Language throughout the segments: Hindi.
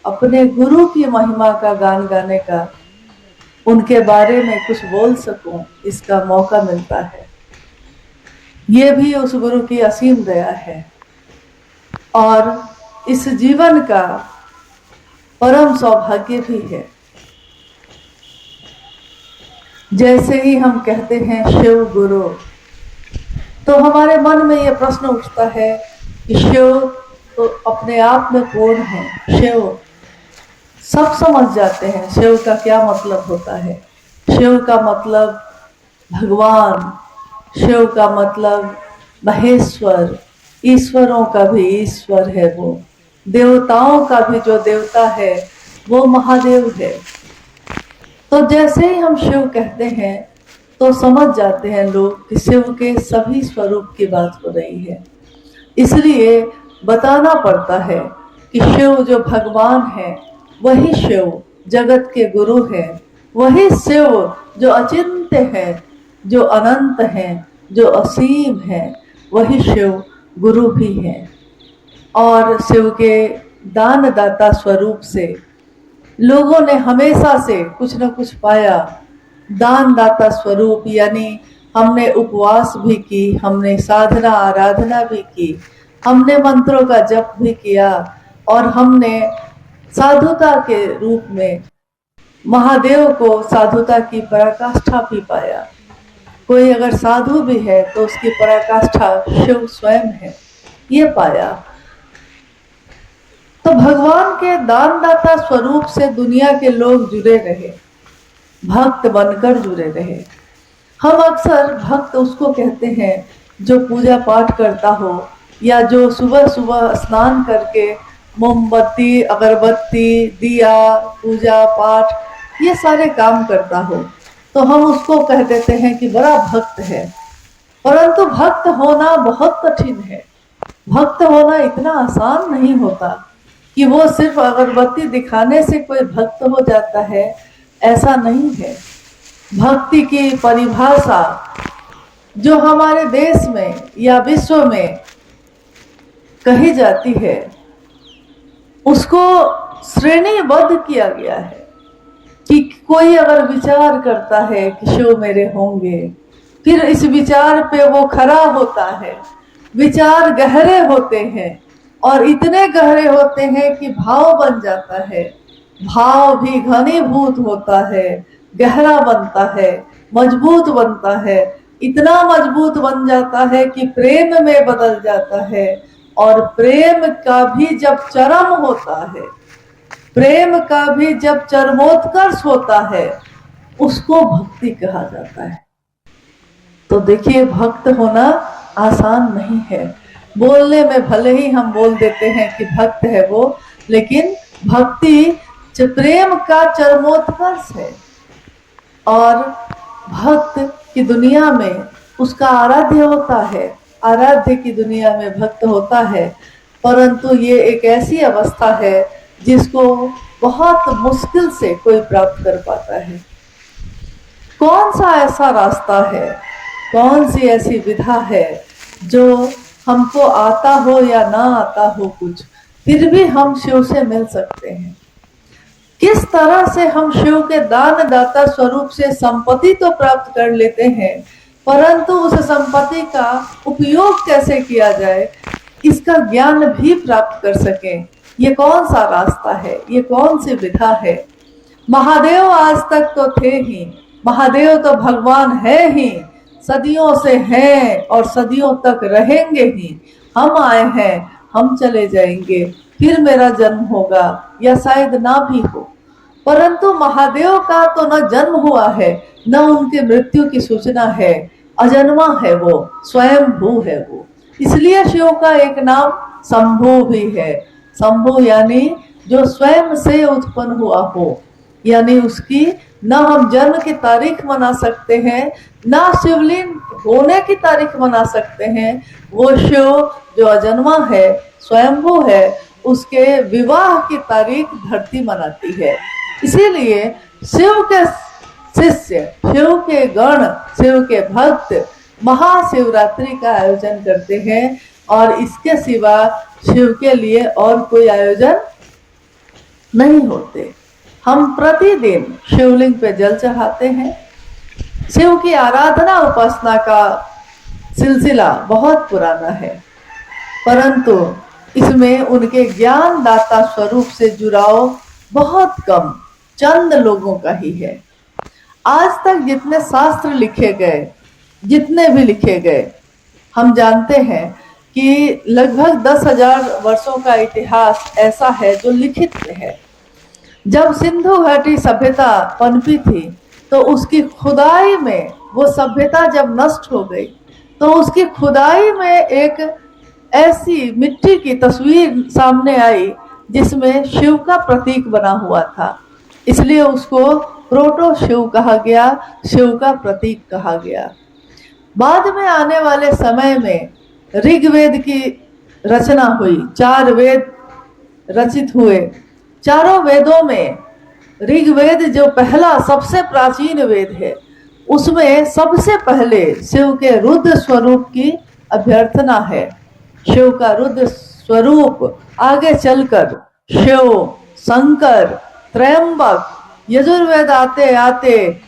अपने गुरु की महिमा का गान गाने का, उनके बारे में कुछ बोल सकूं, इसका मौका मिलता है। ये भी उस गुरु की असीम दया है और इस जीवन का परम सौभाग्य भी है। जैसे ही हम कहते हैं शिव गुरु, तो हमारे मन में यह प्रश्न उठता है कि शिव तो अपने आप में पूर्ण है। शिव सब समझ जाते हैं शिव का क्या मतलब होता है। शिव का मतलब भगवान, शिव का मतलब महेश्वर, ईश्वरों का भी ईश्वर है वो, देवताओं का भी जो देवता है वो महादेव है। तो जैसे ही हम शिव कहते हैं तो समझ जाते हैं लोग कि शिव के सभी स्वरूप की बात हो रही है। इसलिए बताना पड़ता है कि शिव जो भगवान है वही शिव जगत के गुरु है, वही शिव जो अचिंत्य है, जो अनंत है, जो असीम है, वही शिव गुरु भी है। और शिव के दानदाता स्वरूप से लोगों ने हमेशा से कुछ न कुछ पाया। दानदाता स्वरूप यानी हमने उपवास भी की, हमने साधना आराधना भी की, हमने मंत्रों का जप भी किया और हमने साधुता के रूप में महादेव को साधुता की पराकाष्ठा भी पाया। कोई अगर साधु भी है तो उसकी पराकाष्ठा शिव स्वयं है, ये पाया। तो भगवान के दानदाता स्वरूप से दुनिया के लोग जुड़े रहे, भक्त बनकर जुड़े रहे। हम अक्सर भक्त उसको कहते हैं जो पूजा पाठ करता हो या जो सुबह सुबह स्नान करके मोमबत्ती, अगरबत्ती, दिया, पूजा पाठ ये सारे काम करता हो, तो हम उसको कह देते हैं कि बड़ा भक्त है। परंतु भक्त होना बहुत कठिन है। भक्त होना इतना आसान नहीं होता कि वो सिर्फ अगरबत्ती दिखाने से कोई भक्त हो जाता है, ऐसा नहीं है। भक्ति की परिभाषा जो हमारे देश में या विश्व में कही जाती है उसको श्रेणीबद्ध किया गया है कि कोई अगर विचार करता है कि शिव मेरे होंगे, फिर इस विचार पे वो खरा होता है। विचार गहरे होते हैं और इतने गहरे होते हैं कि भाव बन जाता है, भाव भी घनीभूत होता है, गहरा बनता है, मजबूत बनता है, इतना मजबूत बन जाता है कि प्रेम में बदल जाता है। और प्रेम का भी जब चरम होता है, प्रेम का भी जब चरमोत्कर्ष होता है, उसको भक्ति कहा जाता है। तो देखिए, भक्त होना आसान नहीं है। बोलने में भले ही हम बोल देते हैं कि भक्त है वो, लेकिन भक्ति प्रेम का चरमोत्कर्ष है। और भक्त की दुनिया में उसका आराध्य होता है, आराध्य की दुनिया में भक्त होता है। परंतु ये एक ऐसी अवस्था है जिसको बहुत मुश्किल से कोई प्राप्त कर पाता है। कौन सा ऐसा रास्ता है, कौन सी ऐसी विधा है जो हमको आता हो या ना आता हो कुछ, फिर भी हम शिव से मिल सकते हैं? किस तरह से हम शिव के दानदाता स्वरूप से संपत्ति तो प्राप्त कर लेते हैं, परंतु उस संपत्ति का उपयोग कैसे किया जाए इसका ज्ञान भी प्राप्त कर सकें, ये कौन सा रास्ता है, ये कौन सी विधा है? महादेव आज तक तो थे ही, महादेव तो भगवान है ही, सदियों से हैं और सदियों तक रहेंगे ही। हम आए हैं, हम चले जाएंगे, फिर मेरा जन्म होगा या शायद ना भी हो। परंतु महादेव का तो न जन्म हुआ है, न उनके मृत्यु की सूचना है, अजन्मा है वो, स्वयंभू है वो। इसलिए शिव का एक नाम शंभु भी है। शंभु यानी जो स्वयं से उत्पन्न हुआ हो, यानी उसकी न हम जन्म की तारीख मना सकते हैं, न शिवलिंग होने की तारीख मना सकते हैं। वो शिव जो अजन्मा है, स्वयंभू है, उसके विवाह की तारीख धरती मनाती है। इसीलिए शिव के शिष्य, शिव के गण, शिव के भक्त महाशिवरात्रि का आयोजन करते हैं और इसके सिवा शिव के लिए और कोई आयोजन नहीं होते। हम प्रतिदिन शिवलिंग पे जल चढ़ाते हैं। शिव की आराधना उपासना का सिलसिला बहुत पुराना है, परंतु इसमें उनके ज्ञान दाता स्वरूप से जुड़ाव बहुत कम चंद लोगों का ही है। आज तक जितने शास्त्र लिखे गए, जितने भी लिखे गए, हम जानते हैं कि लगभग 10,000 वर्षों का इतिहास ऐसा है जो लिखित है। जब सिंधु घाटी सभ्यता पनपी थी तो उसकी खुदाई में वो सभ्यता जब नष्ट हो गई तो उसकी खुदाई में एक ऐसी मिट्टी की तस्वीर सामने आई जिसमें शिव का प्रतीक बना हुआ था, इसलिए उसको प्रोटो शिव कहा गया, शिव का प्रतीक कहा गया। बाद में आने वाले समय में ऋग्वेद की रचना हुई, 4 वेद रचित हुए। चारों वेदों में ऋग्वेद जो पहला सबसे प्राचीन वेद है, उसमें सबसे पहले शिव के रुद्र स्वरूप की अभ्यर्थना है। शिव का रुद्र स्वरूप आगे चलकर शिव, शंकर, त्रयंबक, यजुर्वेद आते आते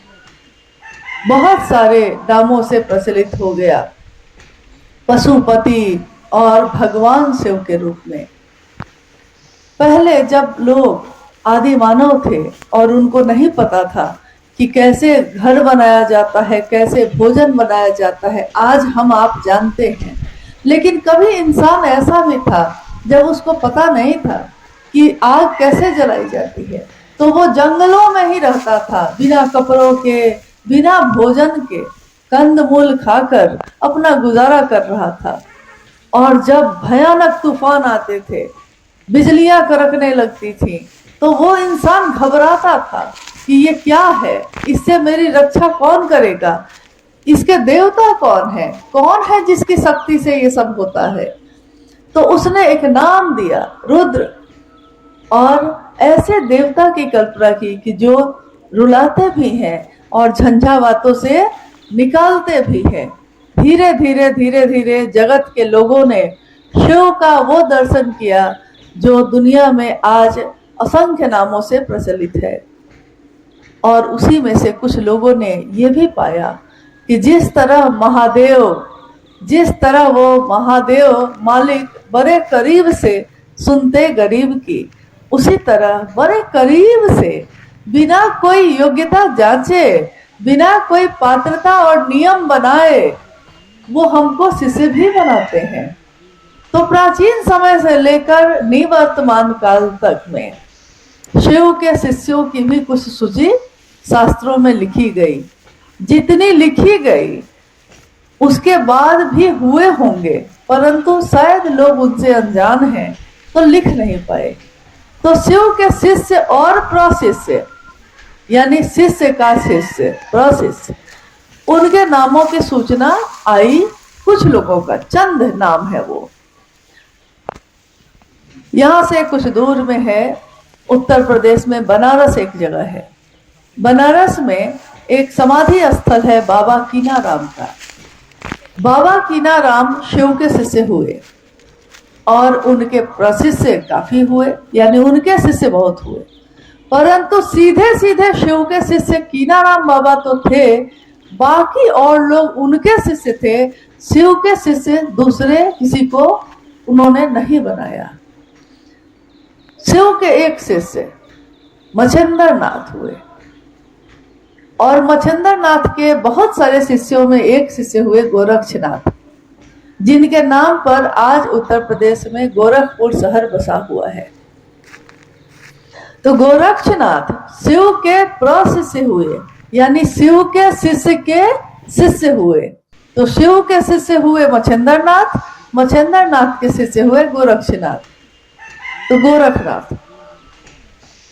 बहुत सारे नामों से प्रचलित हो गया, पशुपति और भगवान शिव के रूप में। पहले जब लोग आदि मानव थे और उनको नहीं पता था कि कैसे घर बनाया जाता है, कैसे भोजन बनाया जाता है, आज हम आप जानते हैं। लेकिन कभी इंसान ऐसा भी था जब उसको पता नहीं था कि आग कैसे जलाई जाती है, तो वो जंगलों में ही रहता था, बिना कपड़ों के, बिना भोजन के, कंदमूल खाकर अपना गुजारा कर रहा था। और जब भयानक तूफान आते थे, बिजलियां कड़कने लगती थी, तो वो इंसान घबराता था कि ये क्या है, इससे मेरी रक्षा कौन करेगा, इसके देवता कौन है जिसकी शक्ति से ये सब होता है। तो उसने एक नाम दिया, रुद्र, और ऐसे देवता की कल्पना की कि जो रुलाते भी हैं और झंझावातों से निकालते भी हैं। धीरे धीरे धीरे धीरे जगत के लोगों ने शिव का वो दर्शन किया जो दुनिया में आज असंख्य नामों से प्रचलित है। और उसी में से कुछ लोगों ने ये भी पाया कि जिस तरह वो महादेव मालिक बड़े करीब से सुनते गरीब की, उसी तरह बड़े करीब से बिना कोई योग्यता जांचे, बिना कोई पात्रता और नियम बनाए वो हमको शिष्य भी बनाते हैं। तो प्राचीन समय से लेकर निवर्तमान काल तक में शिव के शिष्यों की भी कुछ सूची शास्त्रों में लिखी गई। जितनी लिखी गई उसके बाद भी हुए होंगे, परंतु शायद लोग उनसे अनजान हैं तो लिख नहीं पाए। तो शिव के शिष्य और प्रशिष्य, यानी शिष्य का शिष्य, प्रशिष्य, उनके नामों की सूचना आई। कुछ लोगों का चंद नाम है वो। यहां से कुछ दूर में है, उत्तर प्रदेश में बनारस एक जगह है। बनारस में एक समाधि स्थल है बाबा कीनाराम का। बाबा कीनाराम शिव के शिष्य हुए और उनके प्रशिष्य काफी हुए, यानी उनके शिष्य बहुत हुए, परंतु सीधे सीधे शिव के शिष्य कीनाराम बाबा तो थे, बाकी और लोग उनके शिष्य थे। शिव के शिष्य दूसरे किसी को उन्होंने नहीं बनाया। शिव के एक शिष्य मच्छिंद्र नाथ हुए और मच्छिंद्र नाथ के बहुत सारे शिष्यों में एक शिष्य हुए गोरक्षनाथ, जिनके नाम पर आज उत्तर प्रदेश में गोरखपुर शहर बसा हुआ है। तो गोरक्षनाथ शिव के प्रशिष्य हुए, यानी शिव के शिष्य के शिष्य हुए। तो शिव के शिष्य हुए मच्छिंद्र नाथ, मच्छिंद्र नाथ के शिष्य हुए गोरक्षनाथ, तो गोरखनाथ,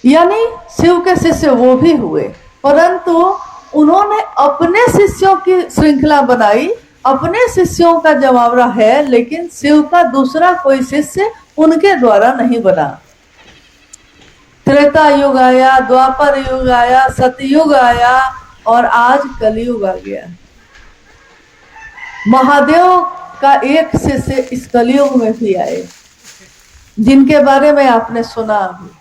यानी शिव के शिष्य वो भी हुए, परंतु उन्होंने अपने शिष्यों की श्रृंखला बनाई, अपने शिष्यों का जमावड़ा है, लेकिन शिव का दूसरा कोई शिष्य उनके द्वारा नहीं बना। त्रेता युग आया, द्वापर युग आया, सतयुग आया और आज कलयुग आ गया। महादेव का एक शिष्य इस कलयुग में भी आए, जिनके बारे में आपने सुना अभी।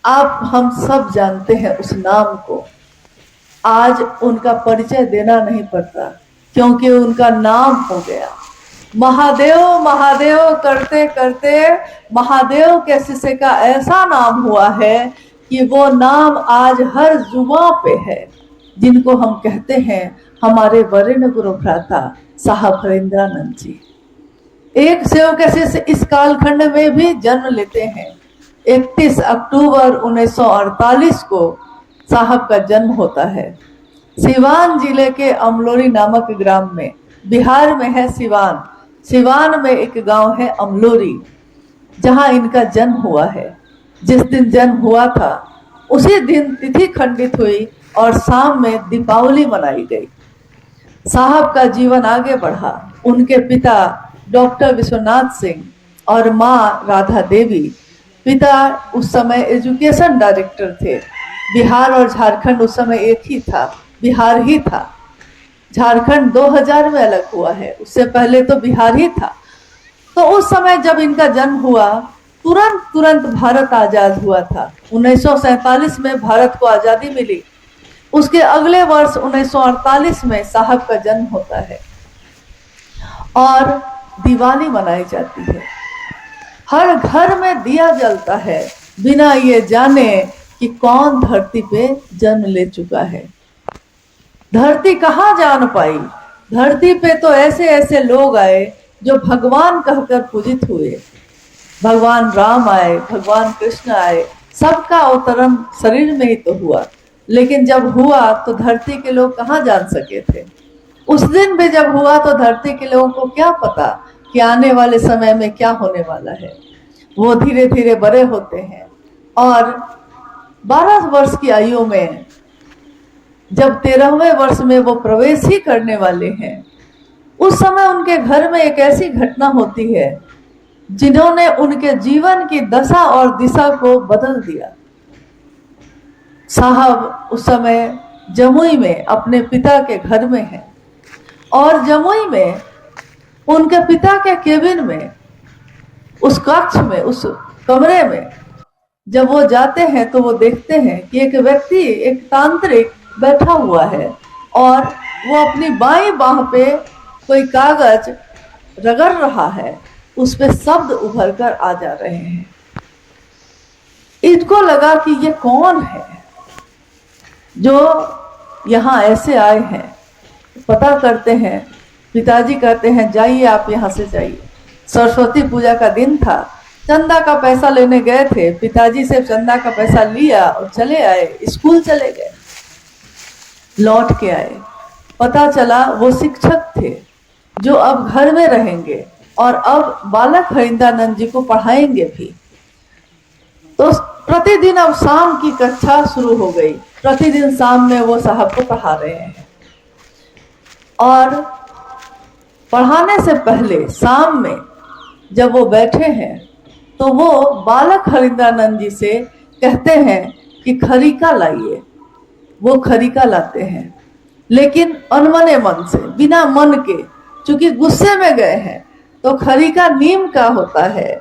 आप हम सब जानते हैं उस नाम को। आज उनका परिचय देना नहीं पड़ता क्योंकि उनका नाम हो गया। महादेव महादेव करते करते महादेव के शिष्य का ऐसा नाम हुआ है कि वो नाम आज हर जुबां पे है, जिनको हम कहते हैं हमारे वरेण्य गुरु भ्राता साहब हरेंद्रानंद जी। एक सेव के शिष्य इस कालखंड में भी जन्म लेते हैं। 31 अक्टूबर 1948 को साहब का जन्म होता है। सिवान जिले के अमलोरी नामक ग्राम में, बिहार में है सिवान। सिवान में एक गांव है अमलोरी, जहां इनका जन्म हुआ है। जिस दिन जन्म हुआ था उसी दिन तिथि खंडित हुई और शाम में दीपावली मनाई गई। साहब का जीवन आगे बढ़ा। उनके पिता डॉक्टर विश्वनाथ सिंह और माँ राधा देवी। पिता उस समय एजुकेशन डायरेक्टर थे। बिहार और झारखंड उस समय एक ही था, बिहार ही था। झारखंड 2000 में अलग हुआ है, उससे पहले तो बिहार ही था। तो उस समय जब इनका जन्म हुआ तुरंत भारत आजाद हुआ था। 1947 में भारत को आजादी मिली। उसके अगले वर्ष 1948 में साहब का जन्म होता है और दिवाली मनाई जाती है। हर घर में दिया जलता है बिना ये जाने कि कौन धरती पे जन्म ले चुका है। धरती कहाँ जान पाई। धरती पे तो ऐसे ऐसे लोग आए जो भगवान कहकर पूजित हुए। भगवान राम आए, भगवान कृष्ण आए, सबका अवतरण शरीर में ही तो हुआ। लेकिन जब हुआ तो धरती के लोग कहाँ जान सके थे। उस दिन भी जब हुआ तो धरती के लोगों को क्या पता कि आने वाले समय में क्या होने वाला है। वो धीरे धीरे बड़े होते हैं और 12 वर्ष की आयु में जब 13वें वर्ष में वो प्रवेश ही करने वाले हैं, उस समय उनके घर में एक ऐसी घटना होती है जिन्होंने उनके जीवन की दशा और दिशा को बदल दिया। साहब उस समय जमुई में अपने पिता के घर में हैं और जमुई में उनके पिता के केबिन में, उस कक्ष में, उस कमरे में जब वो जाते हैं तो वो देखते हैं कि एक व्यक्ति, एक तांत्रिक बैठा हुआ है और वो अपनी बाईं बाह पे कोई कागज रगड़ रहा है। उस पे शब्द उभर कर आ जा रहे हैं। इनको लगा कि ये कौन है जो यहाँ ऐसे आए हैं। पता करते हैं। पिताजी कहते हैं जाइए आप यहाँ से जाइए। सरस्वती पूजा का दिन था, चंदा का पैसा लेने गए थे। पिताजी से चंदा का पैसा लिया और चले आए, स्कूल चले गए। लौट के आए, पता चला वो शिक्षक थे जो अब घर में रहेंगे और अब बालक हरिंद्रानंद जी को पढ़ाएंगे भी। तो प्रतिदिन अब शाम की कक्षा शुरू हो गई। प्रतिदिन शाम में वो साहब को पढ़ा रहे हैं और पढ़ाने से पहले शाम में जब वो बैठे हैं तो वो बालक हरिंद्रानंद जी से कहते हैं कि खरीका लाइए। वो खरीका लाते हैं, लेकिन अनमने मन से, बिना मन के, चूंकि गुस्से में गए हैं। तो खरीका नीम का होता है,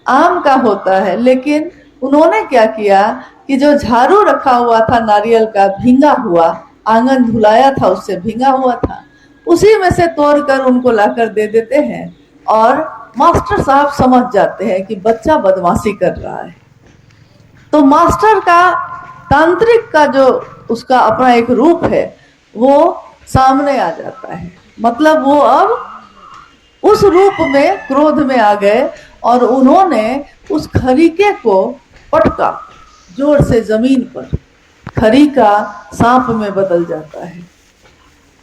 आम का होता है, लेकिन उन्होंने क्या किया कि जो झाड़ू रखा हुआ था नारियल का, भींगा हुआ, आंगन धुलाया था उससे भींगा हुआ था, उसी में से तोड़कर उनको लाकर दे देते हैं और मास्टर साहब समझ जाते हैं कि बच्चा बदमाशी कर रहा है। तो मास्टर का, तांत्रिक का जो उसका अपना एक रूप है वो सामने आ जाता है। मतलब वो अब उस रूप में क्रोध में आ गए और उन्होंने उस खरीके को पटका जोर से जमीन पर। खरीका सांप में बदल जाता है।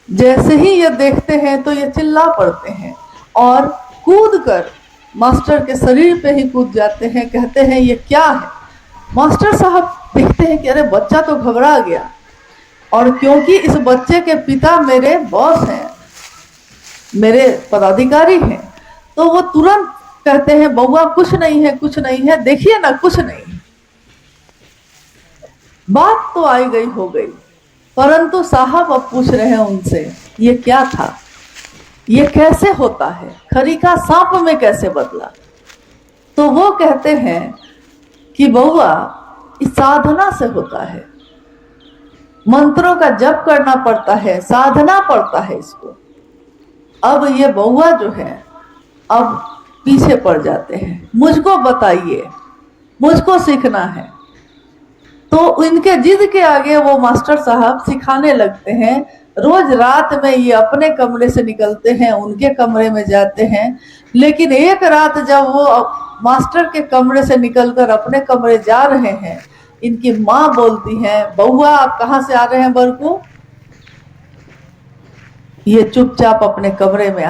जैसे ही ये देखते हैं तो ये चिल्ला पड़ते हैं और कूदकर मास्टर के शरीर पे ही कूद जाते हैं। कहते हैं ये क्या है। मास्टर साहब देखते हैं कि अरे बच्चा तो घबरा गया, और क्योंकि इस बच्चे के पिता मेरे बॉस हैं, मेरे पदाधिकारी हैं, तो वो तुरंत कहते हैं बउआ कुछ नहीं है, कुछ नहीं है, देखिए ना कुछ नहीं है। बात तो आई गई हो गई, परंतु साहब अब पूछ रहे हैं उनसे ये क्या था, ये कैसे होता है, खरीका सांप में कैसे बदला। तो वो कहते हैं कि बउआ इस साधना से होता है। मंत्रों का जप करना पड़ता है, साधना पड़ता है इसको। अब ये बउआ जो है अब पीछे पड़ जाते हैं, मुझको बताइए, मुझको सीखना है। तो इनके जिद के आगे वो मास्टर साहब सिखाने लगते हैं। रोज रात में ये अपने कमरे से निकलते हैं, उनके कमरे में जाते हैं। लेकिन एक रात जब वो मास्टर के कमरे से निकलकर अपने कमरे जा रहे हैं, इनकी माँ बोलती हैं, बउआ आप कहाँ से आ रहे हैं बरकू? ये चुपचाप अपने कमरे में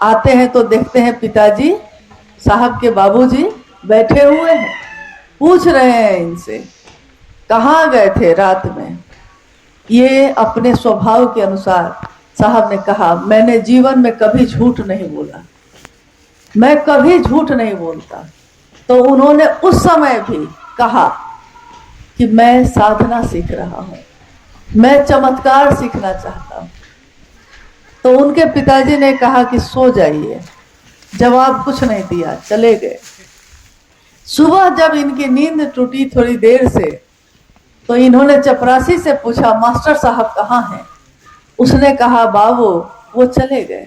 आते हैं तो देखते हैं पिताजी साहब के बाबूजी बैठे हुए हैं। पूछ रहे हैं इनसे, कहाँ गए थे रात में? ये अपने स्वभाव के अनुसार साहब ने कहा, मैंने जीवन में कभी झूठ नहीं बोला, मैं कभी झूठ नहीं बोलता। तो उन्होंने उस समय भी कहा कि मैं साधना सीख रहा हूं, मैं चमत्कार सीखना चाहता हूं। तो उनके पिताजी ने कहा कि सो जाइए, जवाब कुछ नहीं दिया, चले गए। सुबह जब इनकी नींद टूटी थोड़ी देर से, तो इन्होंने चपरासी से पूछा, मास्टर साहब कहाँ हैं? उसने कहा, बाबू वो चले गए,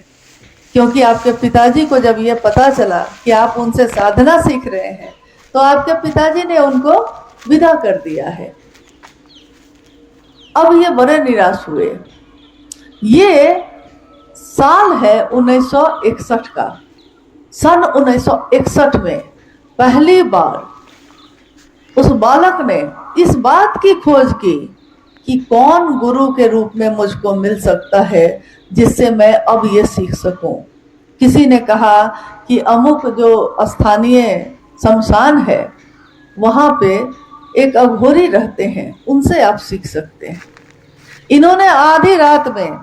क्योंकि आपके पिताजी को जब ये पता चला कि आप उनसे साधना सीख रहे हैं, तो आपके पिताजी ने उनको विदा कर दिया है। अब ये बड़े निराश हुए। ये साल है 1961 का। सन 1961 में पहली बार उस बालक ने इस बात की खोज की कि कौन गुरु के रूप में मुझको मिल सकता है जिससे मैं अब ये सीख सकूं। किसी ने कहा कि अमुक जो स्थानीय शमशान है वहां पे एक अघोरी रहते हैं, उनसे आप सीख सकते हैं। इन्होंने आधी रात में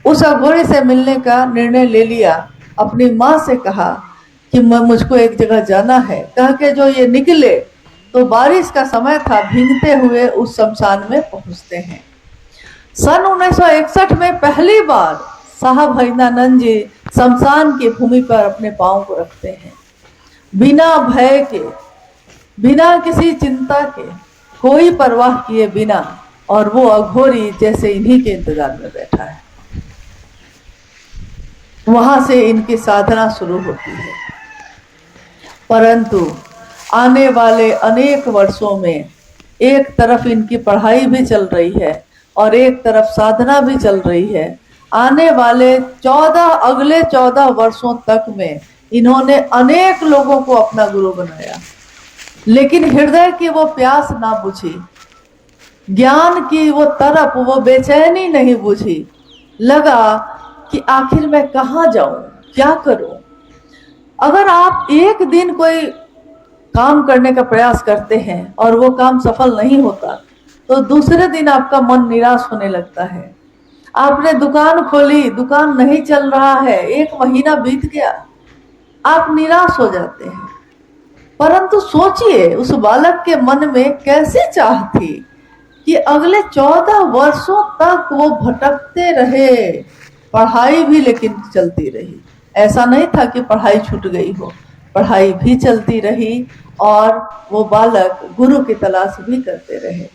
उस अघोरी से मिलने का निर्णय ले लिया। अपनी माँ से कहा कि मुझको एक जगह जाना है। कह के जो ये निकले तो बारिश का समय था, भीगते हुए उस शमशान में पहुंचते हैं। सन 1961 में पहली बार साहब हरिनानंद जी शमशान की भूमि पर अपने पांव को रखते हैं, बिना भय के, बिना किसी चिंता के, कोई परवाह किए बिना। और वो अघोरी जैसे इन्हीं के इंतजार में बैठा है। वहां से इनकी साधना शुरू होती है। परंतु आने वाले अनेक वर्षों में एक तरफ इनकी पढ़ाई भी चल रही है और एक तरफ साधना भी चल रही है। आने वाले अगले 14 वर्षों तक में इन्होंने अनेक लोगों को अपना गुरु बनाया, लेकिन हृदय की वो प्यास ना बुझी, ज्ञान की वो तरफ, वो बेचैनी नहीं बुझी। लगा कि आखिर मैं कहाँ जाऊं, क्या करूं। अगर आप एक दिन कोई काम करने का प्रयास करते हैं और वो काम सफल नहीं होता, तो दूसरे दिन आपका मन निराश होने लगता है। आपने दुकान खोली, दुकान नहीं चल रहा है, 1 महीना बीत गया, आप निराश हो जाते हैं। परंतु सोचिए उस बालक के मन में कैसी चाह थी कि अगले 14 वर्षों तक वो भटकते रहे, पढ़ाई भी लेकिन चलती रही। ऐसा नहीं था कि पढ़ाई छूट गई हो, पढ़ाई भी चलती रही और वो बालक गुरु की तलाश भी करते रहे।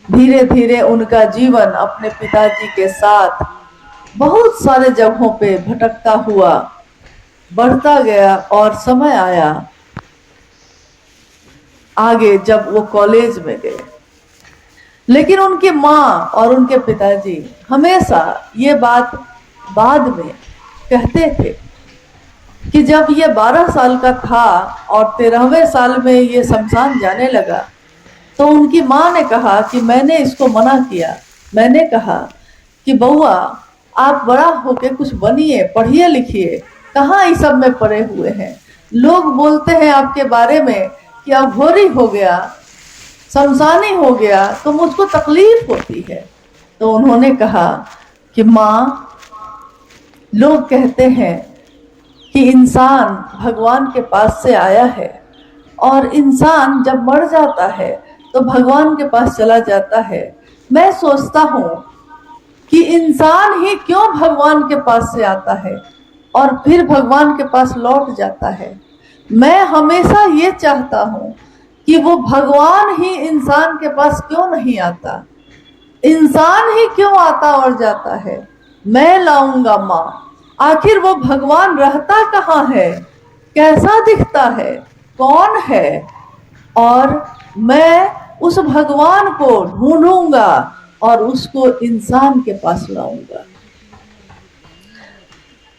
धीरे धीरे उनका जीवन अपने पिताजी के साथ बहुत सारे जगहों पे भटकता हुआ बढ़ता गया और समय आया आगे जब वो कॉलेज में गए। लेकिन उनकी माँ और उनके पिताजी हमेशा ये बात बाद में कहते थे कि जब ये 12 साल का था और 13वें साल में ये शमशान जाने लगा, तो उनकी माँ ने कहा कि मैंने इसको मना किया। मैंने कहा कि बउआ आप बड़ा होके कुछ बनिए, पढ़िए लिखिए, कहाँ इस सब में पड़े हुए हैं। लोग बोलते हैं आपके बारे में कि अघोरी हो गया, शमशानी हो गया, तो मुझको तकलीफ होती है। तो उन्होंने कहा कि माँ, लोग कहते हैं कि इंसान भगवान के पास से आया है और इंसान जब मर जाता है तो भगवान के पास चला जाता है। मैं सोचता हूँ कि इंसान ही क्यों भगवान के पास से आता है और फिर भगवान के पास लौट जाता है। मैं हमेशा ये चाहता हूं कि वो भगवान ही इंसान के पास क्यों नहीं आता, इंसान ही क्यों आता और जाता है। मैं लाऊंगा माँ, आखिर वो भगवान रहता कहाँ है, कैसा दिखता है, कौन है, और मैं उस भगवान को ढूंढूंगा और उसको इंसान के पास लाऊंगा।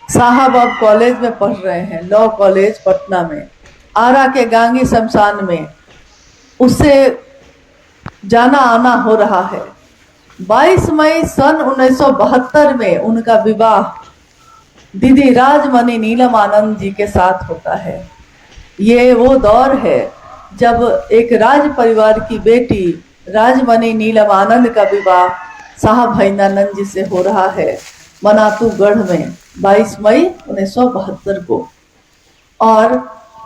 साहब अब कॉलेज में पढ़ रहे हैं, लॉ कॉलेज पटना में, आरा के गांगी शमशान में उससे जाना आना हो रहा है। 22 मई सन 1972 में उनका विवाह दीदी राजमणि नीलम आनंद जी के साथ होता है। ये वो दौर है जब एक राज परिवार की बेटी राजमणि नीलम आनंद का विवाह साहब भैनानंद जी से हो रहा है मनातूगढ़ में 22 मई 1972 को। और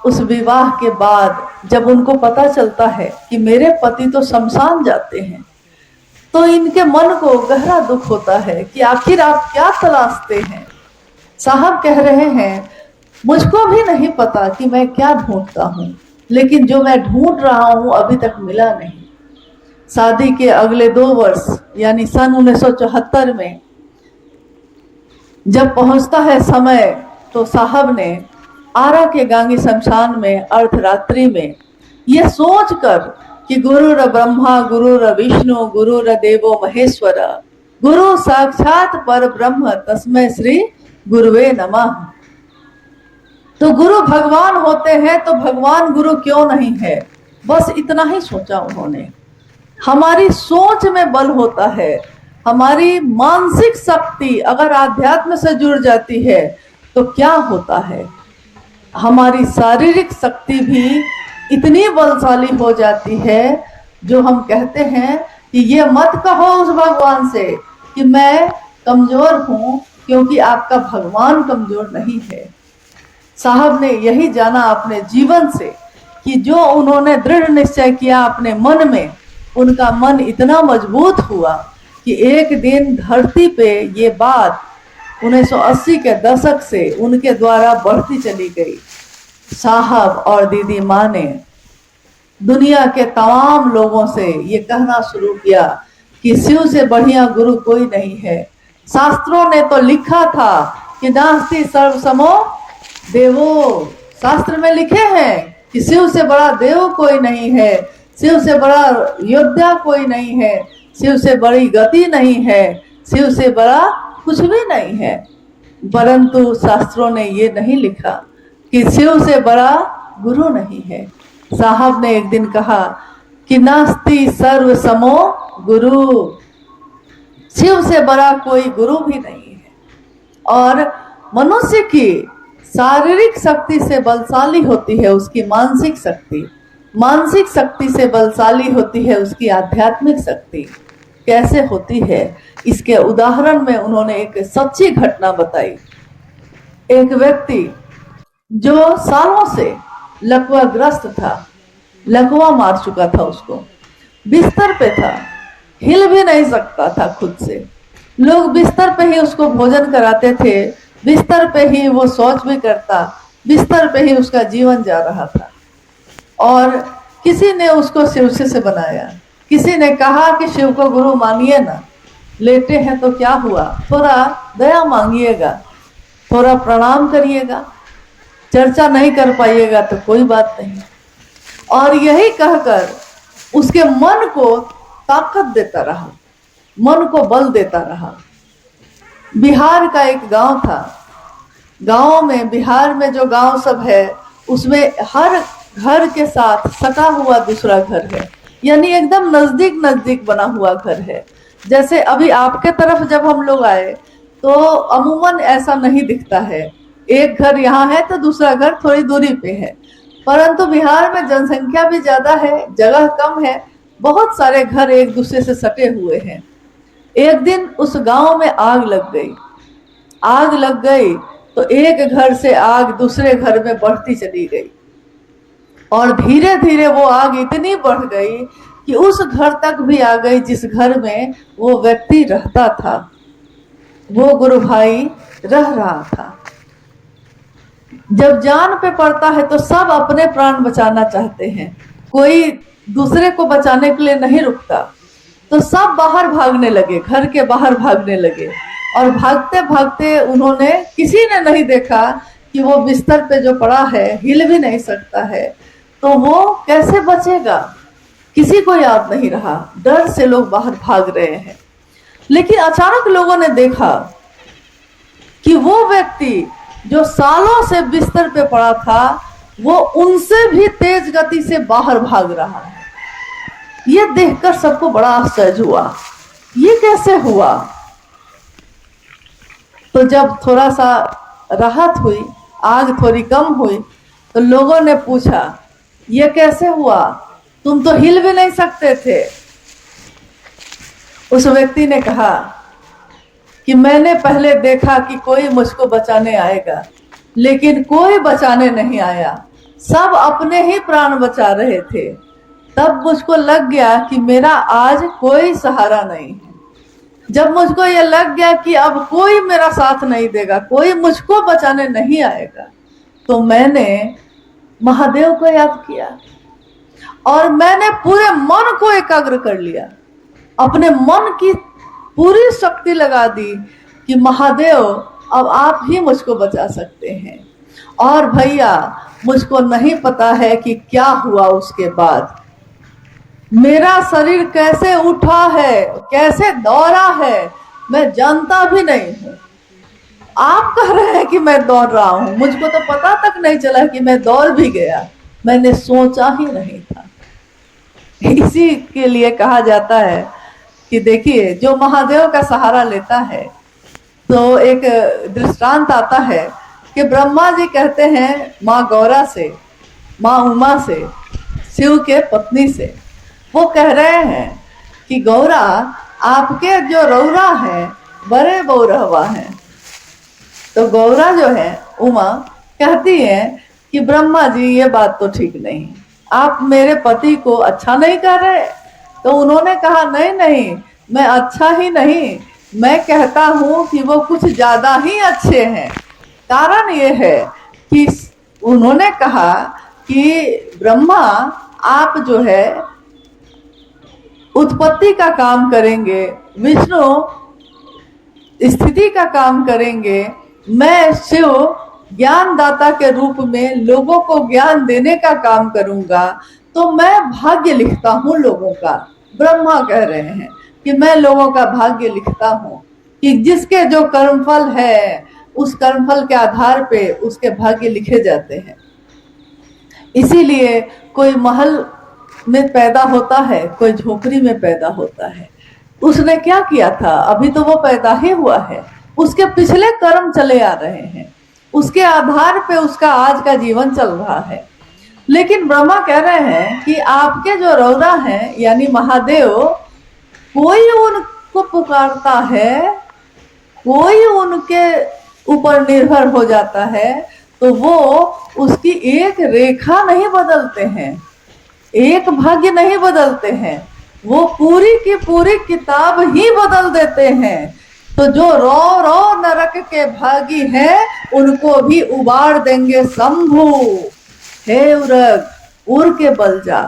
उस विवाह के बाद जब उनको पता चलता है कि मेरे पति तो शमशान जाते हैं, तो इनके मन को गहरा दुख होता है कि आखिर आप क्या तलाशते हैं। साहब कह रहे हैं, मुझको भी नहीं पता कि मैं क्या ढूंढता हूँ, लेकिन जो मैं ढूंढ रहा हूँ अभी तक मिला नहीं। शादी के अगले 2 वर्ष यानी सन 1974 में जब पहुंचता है समय, तो साहब ने आरा के गांगी शमशान में अर्धरात्रि में यह सोचकर कि गुरुर ब्रह्मा गुरुर विष्णु गुरुर देवो महेश्वर गुरु साक्षात पर ब्रह्म तस्मै श्री गुरुवे नमः, तो गुरु भगवान होते हैं तो भगवान गुरु क्यों नहीं है, बस इतना ही सोचा उन्होंने। हमारी सोच में बल होता है, हमारी मानसिक शक्ति अगर आध्यात्म से जुड़ जाती है तो क्या होता है, हमारी शारीरिक शक्ति भी इतनी बलशाली हो जाती है जो हम कहते हैं कि ये मत कहो उस भगवान से कि मैं कमजोर हूं, क्योंकि आपका भगवान कमजोर नहीं है। साहब ने यही जाना अपने जीवन से कि जो उन्होंने दृढ़ निश्चय किया अपने मन में, उनका मन इतना मजबूत हुआ कि एक दिन धरती पे ये बात 1980 के दशक से उनके द्वारा बढ़ती चली गई। साहब और दीदी माँ ने दुनिया के तमाम लोगों से ये कहना शुरू किया कि शिव से बढ़िया गुरु कोई नहीं है। शास्त्रों ने तो लिखा था कि नास्ति सर्वसमो देवो, शास्त्र में लिखे हैं कि शिव से बड़ा देव कोई नहीं है, शिव से बड़ा योद्धा कोई नहीं है, शिव से बड़ी गति नहीं है, शिव से बड़ा कुछ भी नहीं है। परंतु शास्त्रों ने ये नहीं लिखा कि शिव से बड़ा गुरु नहीं है। साहब ने एक दिन कहा कि नास्ति सर्व समो गुरु, शिव से बड़ा कोई गुरु भी नहीं है। और मनुष्य की शारीरिक शक्ति से बलशाली होती है उसकी मानसिक शक्ति, मानसिक शक्ति से बलशाली होती है उसकी आध्यात्मिक शक्ति। कैसे होती है, इसके उदाहरण में उन्होंने एक सच्ची घटना बताई। एक व्यक्ति जो सालों से लकवा ग्रस्त था, लकवा मार चुका था, उसको बिस्तर पे था, हिल भी नहीं सकता था खुद से। लोग बिस्तर पे ही उसको भोजन कराते थे, बिस्तर पे ही वो शौच भी करता, बिस्तर पे ही उसका जीवन जा रहा था। और किसी ने उसको शिव से बनाया, किसी ने कहा कि शिव को गुरु मानिए ना, लेटे हैं तो क्या हुआ, थोड़ा दया मांगिएगा, थोड़ा प्रणाम करिएगा, चर्चा नहीं कर पाइएगा तो कोई बात नहीं। और यही कहकर उसके मन को ताकत देता रहा, मन को बल देता रहा। बिहार का एक गांव था, गांव में, बिहार में जो गांव सब है उसमें हर घर के साथ सटा हुआ दूसरा घर है, यानी एकदम नजदीक नजदीक बना हुआ घर है। जैसे अभी आपके तरफ जब हम लोग आए तो अमूमन ऐसा नहीं दिखता है, एक घर यहाँ है तो दूसरा घर थोड़ी दूरी पे है। परंतु बिहार में जनसंख्या भी ज्यादा है, जगह कम है, बहुत सारे घर एक दूसरे से सटे हुए हैं। एक दिन उस गांव में आग लग गई। आग लग गई तो एक घर से आग दूसरे घर में बढ़ती चली गई, और धीरे धीरे वो आग इतनी बढ़ गई कि उस घर तक भी आ गई जिस घर में वो व्यक्ति रहता था, वो गुरु भाई रह रहा था। जब जान पे पड़ता है तो सब अपने प्राण बचाना चाहते हैं, कोई दूसरे को बचाने के लिए नहीं रुकता। तो सब बाहर भागने लगे, घर के बाहर भागने लगे, और भागते भागते उन्होंने, किसी ने नहीं देखा कि वो बिस्तर पे जो पड़ा है हिल भी नहीं सकता है, तो वो कैसे बचेगा, किसी को याद नहीं रहा। डर से लोग बाहर भाग रहे हैं। लेकिन अचानक लोगों ने देखा कि वो व्यक्ति जो सालों से बिस्तर पे पड़ा था, वो उनसे भी तेज गति से बाहर भाग रहा है। ये देखकर सबको बड़ा आश्चर्य हुआ, ये कैसे हुआ। तो जब थोड़ा सा राहत हुई, आग थोड़ी कम हुई, तो लोगों ने पूछा ये कैसे हुआ, तुम तो हिल भी नहीं सकते थे। उस व्यक्ति ने कहा कि मैंने पहले देखा कि कोई मुझको बचाने आएगा, लेकिन कोई बचाने नहीं आया, सब अपने ही प्राण बचा रहे थे। तब मुझको लग गया कि मेरा आज कोई सहारा नहीं है। जब मुझको ये लग गया कि अब कोई मेरा साथ नहीं देगा, कोई मुझको बचाने नहीं आएगा, तो मैंने महादेव को याद किया और मैंने पूरे मन को एकाग्र कर लिया, अपने मन की पूरी शक्ति लगा दी कि महादेव अब आप ही मुझको बचा सकते हैं। और भैया मुझको नहीं पता है कि क्या हुआ उसके बाद, मेरा शरीर कैसे उठा है, कैसे दौड़ा है, मैं जानता भी नहीं हूँ। आप कह रहे हैं कि मैं दौड़ रहा हूँ, मुझको तो पता तक नहीं चला कि मैं दौड़ भी गया, मैंने सोचा ही नहीं था। इसी के लिए कहा जाता है कि देखिए, जो महादेव का सहारा लेता है, तो एक दृष्टांत आता है कि ब्रह्मा जी कहते हैं माँ गौरा से, माँ उमा से, शिव के पत्नी से, वो कह रहे हैं कि गौरा आपके जो रौरा है बड़े बौरहवा हैं। तो गौरा जो है, उमा, कहती है कि ब्रह्मा जी ये बात तो ठीक नहीं, आप मेरे पति को अच्छा नहीं कर रहे। तो उन्होंने कहा नहीं नहीं, मैं अच्छा ही नहीं, मैं कहता हूँ कि वो कुछ ज्यादा ही अच्छे हैं। कारण ये है कि उन्होंने कहा कि ब्रह्मा आप जो है उत्पत्ति का काम करेंगे, विष्णु स्थिति का काम करेंगे, मैं शिव ज्ञानदाता के रूप में लोगों को ज्ञान देने का काम करूंगा, तो मैं भाग्य लिखता हूँ लोगों का। ब्रह्मा कह रहे हैं कि मैं लोगों का भाग्य लिखता हूँ, कि जिसके जो कर्मफल है उस कर्मफल के आधार पे उसके भाग्य लिखे जाते हैं। इसीलिए कोई महल में पैदा होता है, कोई झोपड़ी में पैदा होता है। उसने क्या किया था, अभी तो वो पैदा ही हुआ है, उसके पिछले कर्म चले आ रहे हैं, उसके आधार पे उसका आज का जीवन चल रहा है। लेकिन ब्रह्मा कह रहे हैं कि आपके जो रौरा हैं यानी महादेव, कोई उनको पुकारता है, कोई उनके ऊपर निर्भर हो जाता है, तो वो उसकी एक रेखा नहीं बदलते हैं, एक भाग्य नहीं बदलते हैं, वो पूरी की पूरी किताब ही बदल देते हैं। तो जो रो रो नरक के भागी हैं, उनको भी उबार देंगे शंभु। हे उरग उड़ के बल जा,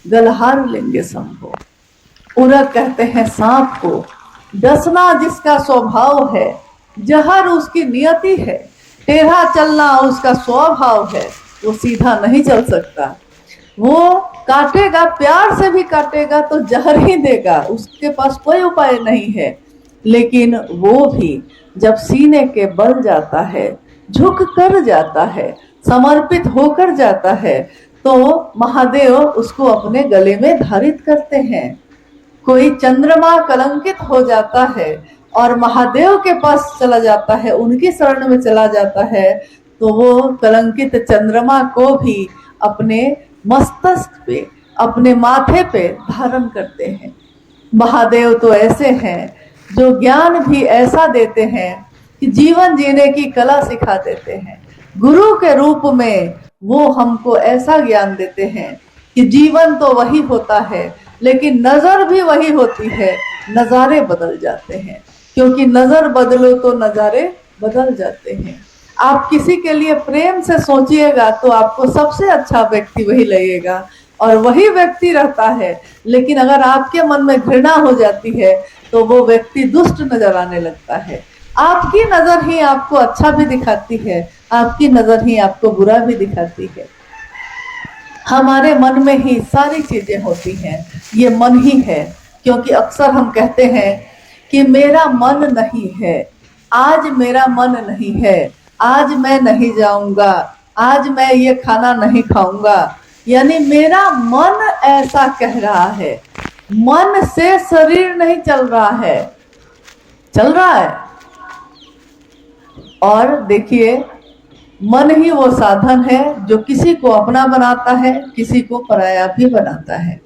गलहार लेंगे शंभु। उरग कहते हैं सांप को, डसना जिसका स्वभाव है, जहर उसकी नियति है, टेढ़ा चलना उसका स्वभाव है, वो सीधा नहीं चल सकता। वो काटेगा, प्यार से भी काटेगा तो जहर ही देगा, उसके पास कोई उपाय नहीं है। लेकिन वो भी जब सीने के बल जाता है, झुक कर जाता है, समर्पित होकर जाता है, तो महादेव उसको अपने गले में धारित करते हैं। कोई चंद्रमा कलंकित हो जाता है और महादेव के पास चला जाता है, उनकी शरण में चला जाता है, तो वो कलंकित चंद्रमा को भी अपने मस्तक पे, अपने माथे पे धारण करते हैं। महादेव तो ऐसे हैं जो ज्ञान भी ऐसा देते हैं कि जीवन जीने की कला सिखा देते हैं। गुरु के रूप में वो हमको ऐसा ज्ञान देते हैं कि जीवन तो वही होता है, लेकिन नजर भी वही होती है, नजारे बदल जाते हैं, क्योंकि नजर बदलो तो नजारे बदल जाते हैं। आप किसी के लिए प्रेम से सोचिएगा तो आपको सबसे अच्छा व्यक्ति वही लगेगा और वही व्यक्ति रहता है। लेकिन अगर आपके मन में घृणा हो जाती है तो वो व्यक्ति दुष्ट नजर आने लगता है। आपकी नजर ही आपको अच्छा भी दिखाती है, आपकी नजर ही आपको बुरा भी दिखाती है। हमारे मन में ही सारी चीजें होती हैं, ये मन ही है। क्योंकि अक्सर हम कहते हैं कि मेरा मन नहीं है, आज मेरा मन नहीं है, आज मैं नहीं जाऊंगा, आज मैं ये खाना नहीं खाऊंगा। यानी मेरा मन ऐसा कह रहा है, मन से शरीर नहीं चल रहा है, चल रहा है। और देखिए, मन ही वो साधन है जो किसी को अपना बनाता है, किसी को पराया भी बनाता है।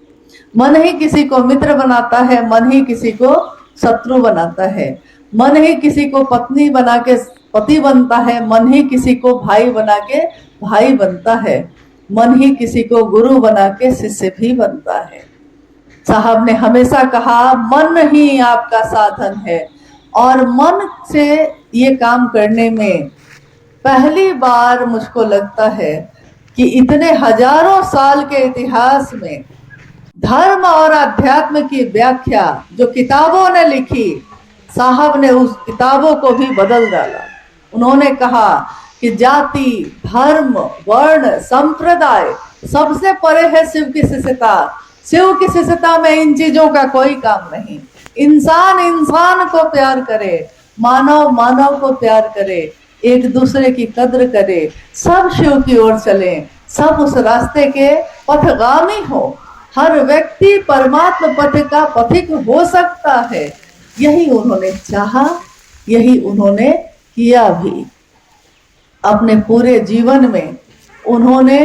मन ही किसी को मित्र बनाता है, मन ही किसी को शत्रु बनाता है। मन ही किसी को पत्नी बना के पति बनता है, मन ही किसी को भाई बना के भाई बनता है, मन ही किसी को गुरु बना के शिष्य भी बनता है। साहब ने हमेशा कहा मन ही आपका साधन है। और मन से ये काम करने में पहली बार मुझको लगता है कि इतने हजारों साल के इतिहास में धर्म और अध्यात्म की व्याख्या जो किताबों ने लिखी, साहब ने उस किताबों को भी बदल डाला। उन्होंने कहा कि जाति, धर्म, वर्ण, संप्रदाय सबसे परे है शिव की शिष्यता। शिव की शिष्यता में इन चीजों का कोई काम नहीं। इंसान इंसान को प्यार करे, मानव मानव को प्यार करे, एक दूसरे की कद्र करे, सब शिव की ओर चले, सब उस रास्ते के पथगामी हो। हर व्यक्ति परमात्मा पथ का पथिक हो सकता है। यही उन्होंने चाहा, यही उन्होंने किया भी। अपने पूरे जीवन में उन्होंने,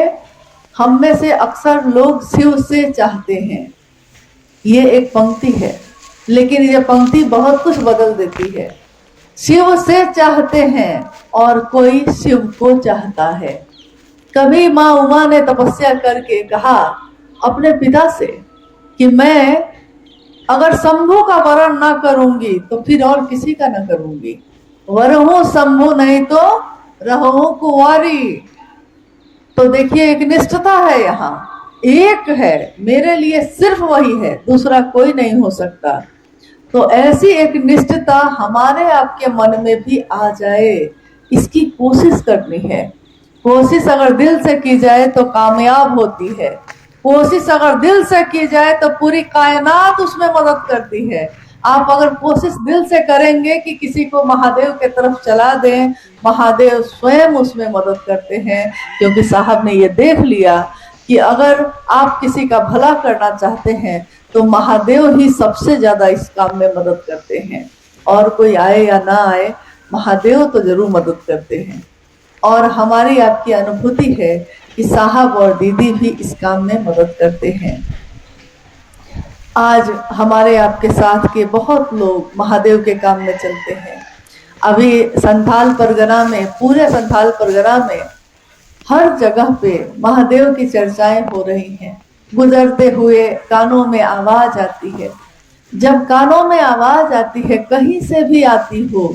हम में से अक्सर लोग शिव से चाहते हैं, ये एक पंक्ति है, लेकिन ये पंक्ति बहुत कुछ बदल देती है। शिव से चाहते हैं और कोई शिव को चाहता है। कभी माँ उमा ने तपस्या करके कहा अपने पिता से कि मैं अगर शंभु का वरण ना करूंगी तो फिर और किसी का ना करूंगी, वरहूं शंभु नहीं तो रहूं कुंवारी। तो देखिए, एक निष्ठता है, यहाँ एक है, मेरे लिए सिर्फ वही है, दूसरा कोई नहीं हो सकता। तो ऐसी एक निष्ठता हमारे आपके मन में भी आ जाए, इसकी कोशिश करनी है। कोशिश अगर दिल से की जाए तो कामयाब होती है। कोशिश अगर दिल से की जाए तो पूरी कायनात उसमें मदद करती है। आप अगर कोशिश दिल से करेंगे कि किसी को महादेव के तरफ चला दें, महादेव स्वयं उसमें मदद करते हैं। क्योंकि साहब ने ये देख लिया कि अगर आप किसी का भला करना चाहते हैं तो महादेव ही सबसे ज्यादा इस काम में मदद करते हैं। और कोई आए या ना आए, महादेव तो जरूर मदद करते हैं। और हमारी आपकी अनुभूति है कि साहब और दीदी भी इस काम में मदद करते हैं। आज हमारे आपके साथ के बहुत लोग महादेव के काम में चलते हैं। अभी संथाल परगना में, पूरे संथाल परगना में हर जगह पे महादेव की चर्चाएं हो रही हैं। गुजरते हुए कानों में आवाज आती है। जब कानों में आवाज आती है, कहीं से भी आती हो,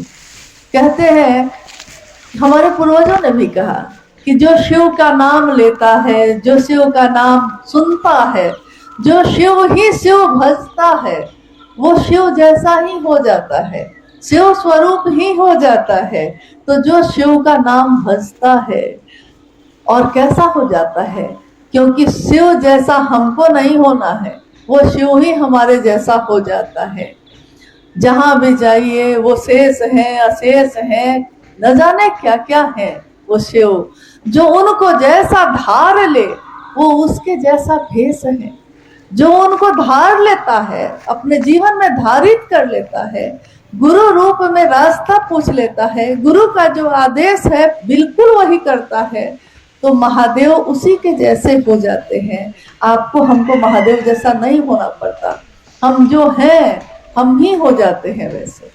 कहते हैं, हमारे पूर्वजों ने भी कहा कि जो शिव का नाम लेता है, जो शिव का नाम सुनता है, जो शिव ही शिव भजता है, वो शिव जैसा ही हो जाता है, शिव स्वरूप ही हो जाता है। तो जो शिव का नाम भजता है, और कैसा हो जाता है, क्योंकि शिव जैसा हमको नहीं होना है, वो शिव ही हमारे जैसा हो जाता है। जहां भी जाइए वो शेष हैं, अशेष हैं, न जाने क्या क्या है। वो शिव जो उनको जैसा धार ले, वो उसके जैसा भेष है। जो उनको धार लेता है, अपने जीवन में धारित कर लेता है, गुरु रूप में रास्ता पूछ लेता है, गुरु का जो आदेश है बिल्कुल वही करता है, तो महादेव उसी के जैसे हो जाते हैं। आपको हमको महादेव जैसा नहीं होना पड़ता, हम जो हैं हम ही हो जाते हैं वैसे।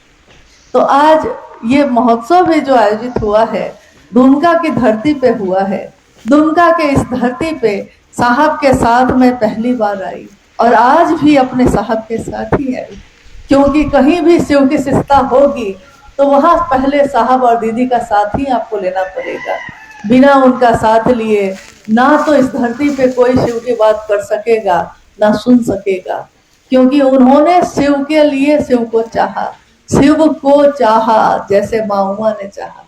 तो आज ये महोत्सव भी जो आयोजित हुआ है, दुमका की धरती पे हुआ है। दुमका के इस धरती पे साहब के साथ मैं पहली बार आई, और आज भी अपने साहब के साथ ही आई। क्योंकि कहीं भी शिव की शिष्टता होगी तो वहां पहले साहब और दीदी का साथ ही आपको लेना पड़ेगा। बिना उनका साथ लिए ना तो इस धरती पे कोई शिव की बात कर सकेगा, ना सुन सकेगा, क्योंकि उन्होंने शिव के लिए शिव को चाहा, शिव को चाहा जैसे माँ उमा ने चाहा।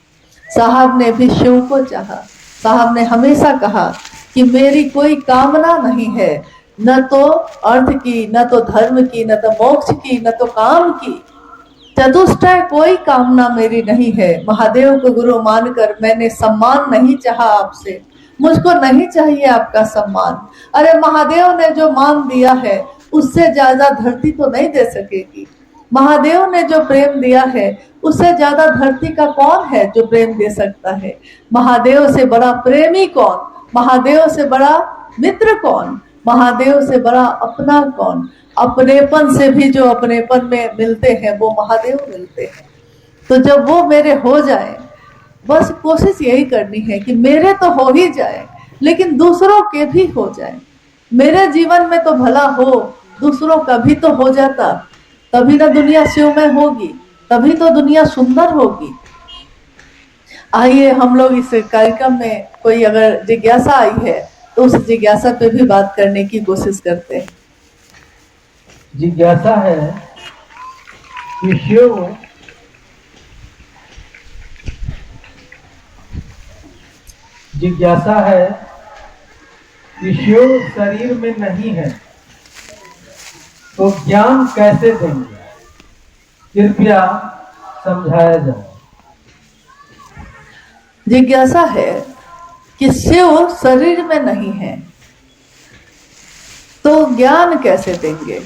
साहब ने भी शिव को चाहा। साहब ने हमेशा कहा कि मेरी कोई कामना नहीं है, न तो अर्थ की, न तो धर्म की, न तो मोक्ष की, न तो काम की, चतुष्टय कोई कामना मेरी नहीं है। महादेव को गुरु मानकर मैंने सम्मान नहीं चाहा आपसे, मुझको नहीं चाहिए आपका सम्मान। अरे महादेव ने जो मान दिया है उससे ज्यादा धरती तो नहीं दे सकेगी। महादेव ने जो प्रेम दिया है उससे ज्यादा धरती का कौन है जो प्रेम दे सकता है। महादेव से बड़ा प्रेमी कौन, महादेव से बड़ा मित्र कौन, महादेव से बड़ा अपना कौन। अपनेपन से भी जो अपनेपन में मिलते हैं वो महादेव मिलते हैं। तो जब वो मेरे हो जाए, बस कोशिश यही करनी है कि मेरे तो हो ही जाए लेकिन दूसरों के भी हो जाए। मेरे जीवन में तो भला हो, दूसरों का भी तो हो जाता, तभी ना दुनिया शिवमय होगी, तभी तो दुनिया सुंदर होगी। आइए हम लोग इस कार्यक्रम में कोई अगर जिज्ञासा आई है तो उस जिज्ञासा पे भी बात करने की कोशिश करते हैं। जिज्ञासा है कि शिव जिज्ञासा है कि शिव शरीर में नहीं है तो ज्ञान कैसे देंगे, कृपया समझाया जाए। जिज्ञासा है कि शिव शरीर में नहीं है तो ज्ञान कैसे देंगे।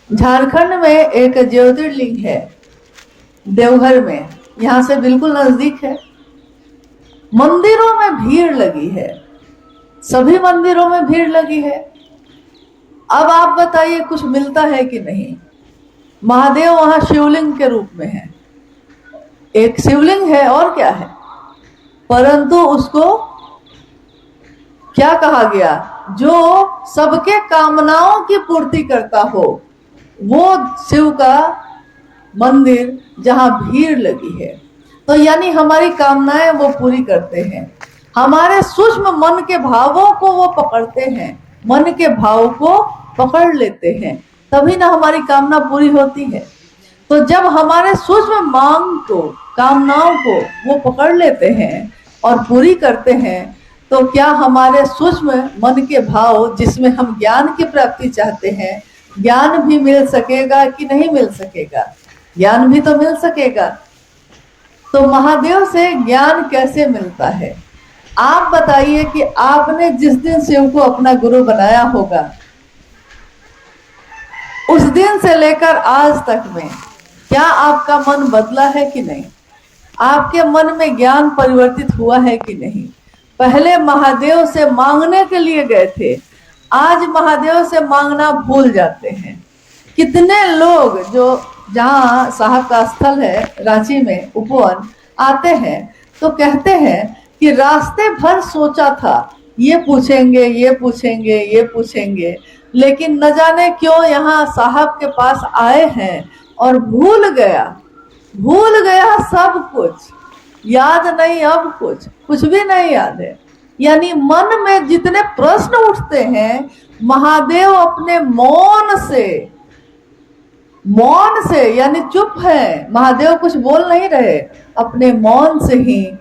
झारखंड में एक ज्योतिर्लिंग है देवघर में, यहां से बिल्कुल नजदीक है। मंदिरों में भीड़ लगी है, सभी मंदिरों में भीड़ लगी है। अब आप बताइए कुछ मिलता है कि नहीं। महादेव वहां शिवलिंग के रूप में है, एक शिवलिंग है और क्या है, परंतु उसको क्या कहा गया, जो सबके कामनाओं की पूर्ति करता हो वो शिव का मंदिर जहां भीड़ लगी है। तो यानी हमारी कामनाएं वो पूरी करते हैं, हमारे सूक्ष्म मन के भावों को वो पकड़ते हैं, मन के भाव को पकड़ लेते हैं, तभी ना हमारी कामना पूरी होती है। तो जब हमारे सूक्ष्म मांग को, कामनाओं को वो पकड़ लेते हैं और पूरी करते हैं, तो क्या हमारे सूक्ष्म मन के भाव जिसमें हम ज्ञान की प्राप्ति चाहते हैं, ज्ञान भी मिल सकेगा कि नहीं मिल सकेगा। ज्ञान भी तो मिल सकेगा। तो महादेव से ज्ञान कैसे मिलता है, आप बताइए कि आपने जिस दिन शिव को अपना गुरु बनाया होगा उस दिन से लेकर आज तक में क्या आपका मन बदला है कि नहीं, आपके मन में ज्ञान परिवर्तित हुआ है कि नहीं। पहले महादेव से मांगने के लिए गए थे, आज महादेव से मांगना भूल जाते हैं। कितने लोग जो जहाँ साहब का स्थल है रांची में उपवन आते हैं तो कहते हैं कि रास्ते भर सोचा था ये पूछेंगे ये पूछेंगे ये पूछेंगे, लेकिन न जाने क्यों यहाँ साहब के पास आए हैं और भूल गया सब कुछ, याद नहीं, अब कुछ भी नहीं याद है। यानी मन में जितने प्रश्न उठते हैं महादेव अपने मौन से यानी चुप है, महादेव कुछ बोल नहीं रहे, अपने मौन से ही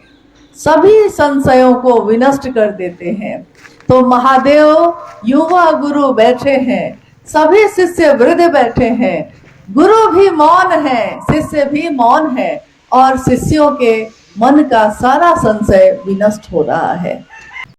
सभी संशयों को विनष्ट कर देते हैं। तो महादेव युवा गुरु बैठे हैं, सभी शिष्य वृद्ध बैठे हैं, गुरु भी मौन है, शिष्य भी मौन है और शिष्यों के मन का सारा संशय विनष्ट हो रहा है।